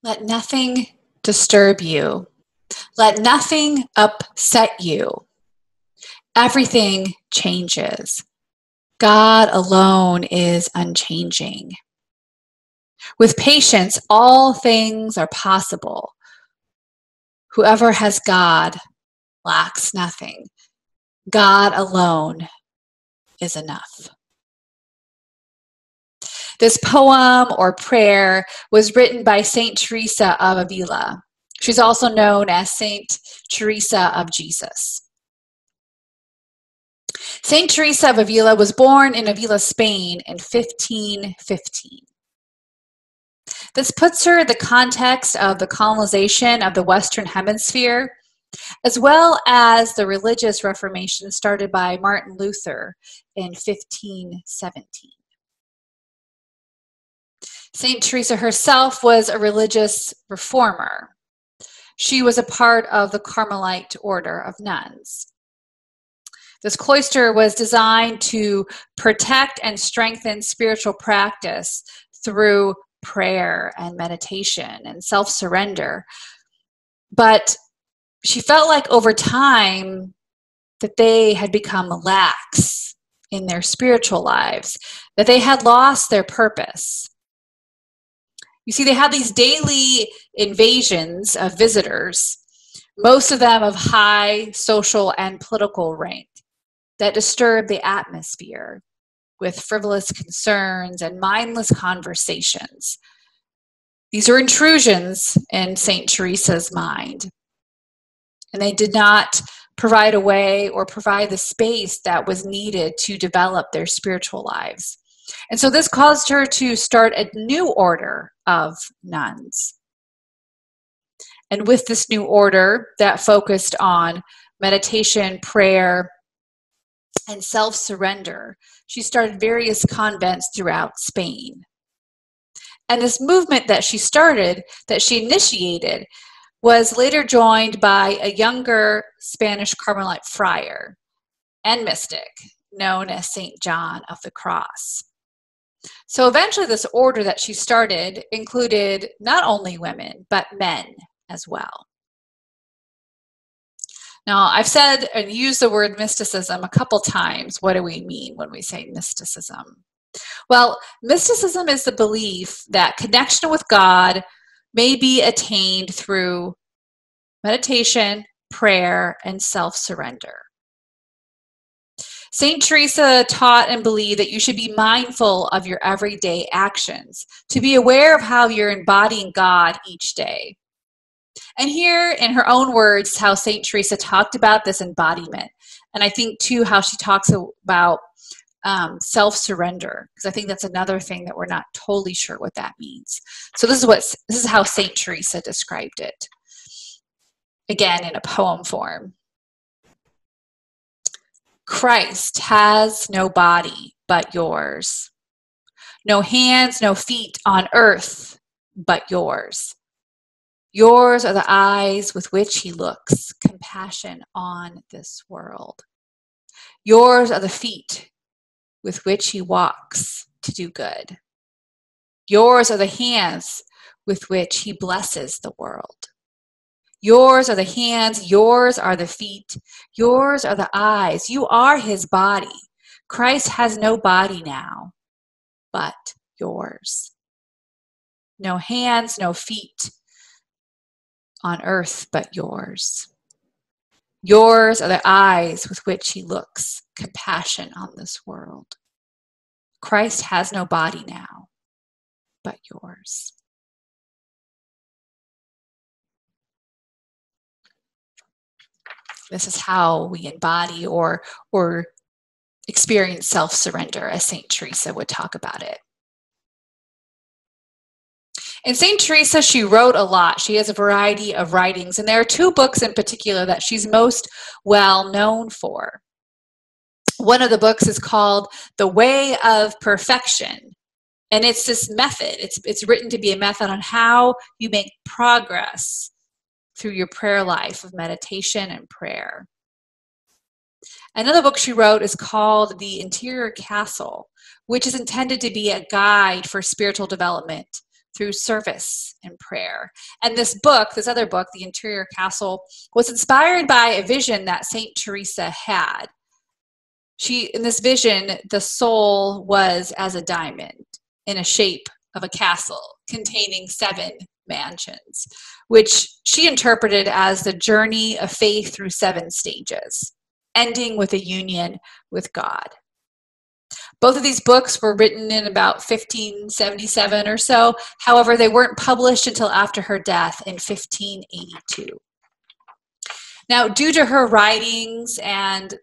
Let nothing disturb you. Let nothing upset you. Everything changes. God alone is unchanging. With patience, all things are possible. Whoever has God lacks nothing. God alone is enough. This poem or prayer was written by Saint Teresa of Avila. She's also known as Saint Teresa of Jesus. Saint Teresa of Avila was born in Avila, Spain in 1515. This puts her in the context of the colonization of the Western Hemisphere, as well as the religious reformation started by Martin Luther in 1517. Saint Teresa herself was a religious reformer. She was a part of the Carmelite order of nuns. This cloister was designed to protect and strengthen spiritual practice through prayer and meditation and self-surrender. But she felt like over time that they had become lax in their spiritual lives, that they had lost their purpose. You see, they had these daily invasions of visitors, most of them of high social and political rank, that disturbed the atmosphere with frivolous concerns and mindless conversations. These are intrusions in St. Teresa's mind, and they did not provide a way or provide the space that was needed to develop their spiritual lives. And so this caused her to start a new order of nuns. And with this new order that focused on meditation, prayer, and self-surrender, she started various convents throughout Spain. And this movement that she started, that she initiated, was later joined by a younger Spanish Carmelite friar and mystic known as St. John of the Cross. So eventually this order that she started included not only women, but men as well. Now, I've said and used the word mysticism a couple times. What do we mean when we say mysticism? Well, mysticism is the belief that connection with God may be attained through meditation, prayer, and self-surrender. Saint Teresa taught and believed that you should be mindful of your everyday actions, to be aware of how you're embodying God each day. And here, in her own words, how Saint Teresa talked about this embodiment. And I think, too, how she talks about self-surrender, because I think that's another thing that we're not totally sure what that means. So this is how Saint Teresa described it, again in a poem form. Christ has no body but yours, no hands, no feet on earth but yours. Yours are the eyes with which he looks, compassion on this world. Yours are the feet with which he walks to do good. Yours are the hands with which he blesses the world. Yours are the hands, yours are the feet, yours are the eyes. You are his body. Christ has no body now, but yours. No hands, no feet on earth, but yours. Yours are the eyes with which he looks, compassion on this world. Christ has no body now, but yours. This is how we embody or experience self-surrender, as St. Teresa would talk about it. And St. Teresa, she wrote a lot. She has a variety of writings, and there are two books in particular that she's most well known for. One of the books is called The Way of Perfection, and it's this method. It's written to be a method on how you make progress through your prayer life of meditation and prayer. Another book she wrote is called The Interior Castle, which is intended to be a guide for spiritual development through service and prayer. And this book, this other book, The Interior Castle, was inspired by a vision that Saint Teresa had. In this vision, the soul was as a diamond in a shape of a castle containing 7 mansions, which she interpreted as the journey of faith through 7 stages, ending with a union with God. Both of these books were written in about 1577 or so. However, they weren't published until after her death in 1582. Now, due to her writings and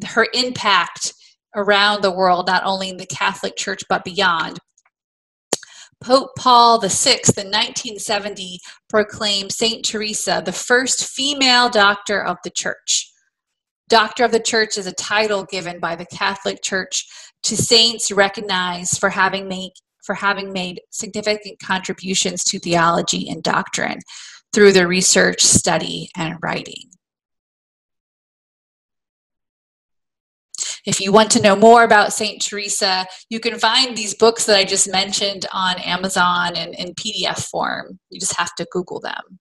her impact around the world, not only in the Catholic Church but beyond, Pope Paul VI in 1970 proclaimed Saint Teresa the first female doctor of the Church. Doctor of the Church is a title given by the Catholic Church to saints recognized for having made significant contributions to theology and doctrine through their research, study, and writing. If you want to know more about Saint Teresa, you can find these books that I just mentioned on Amazon and in PDF form. You just have to Google them.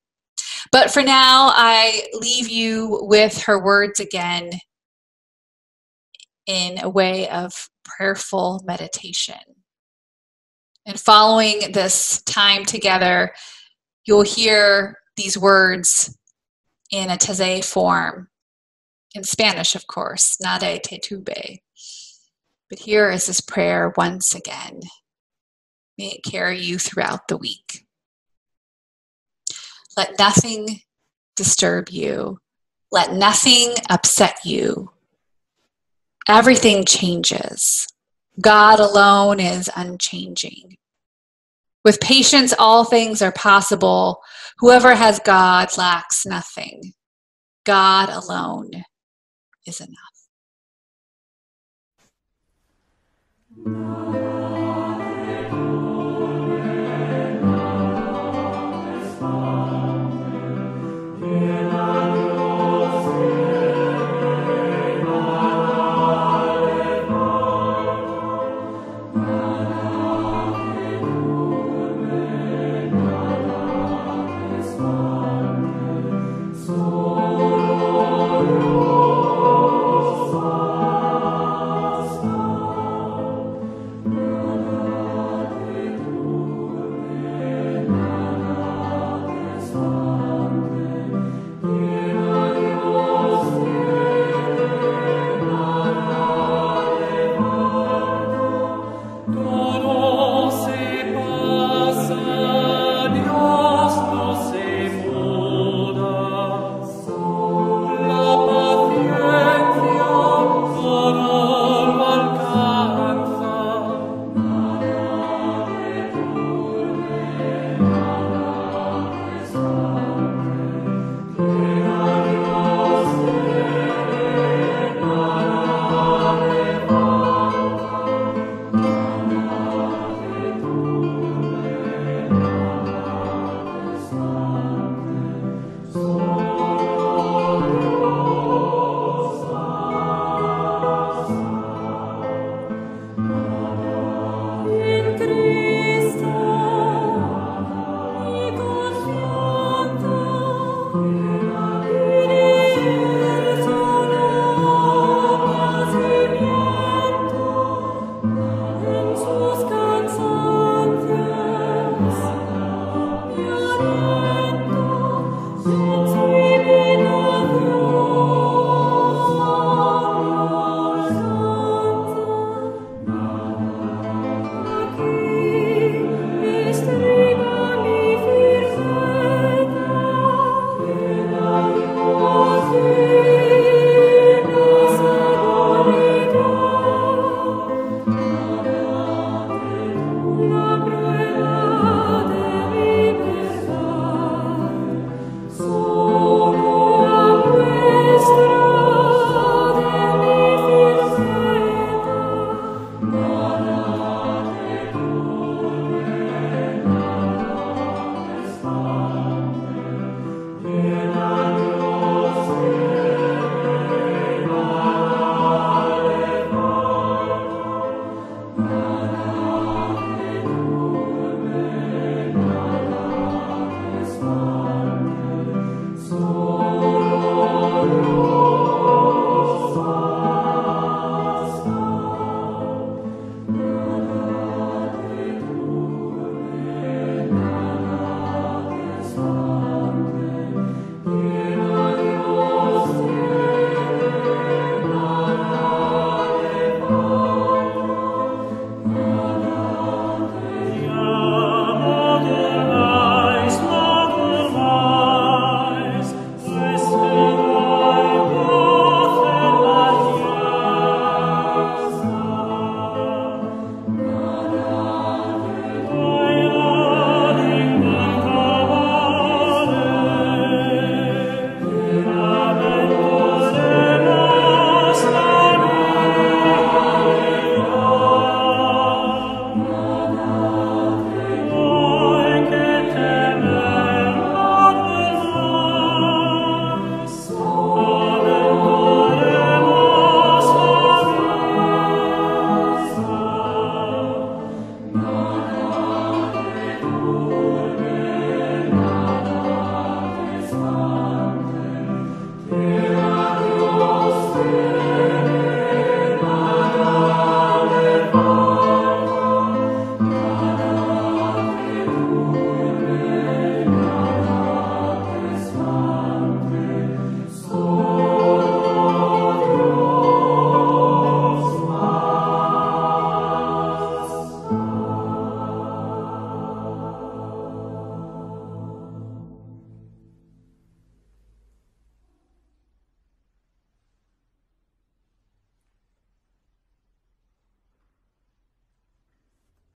But for now, I leave you with her words again in a way of prayerful meditation. And following this time together, you'll hear these words in a Taizé form, in Spanish, of course, Nade te tuve. But here is this prayer once again. May it carry you throughout the week. Let nothing disturb you. Let nothing upset you. Everything changes. God alone is unchanging. With patience, all things are possible. Whoever has God lacks nothing. God alone is enough.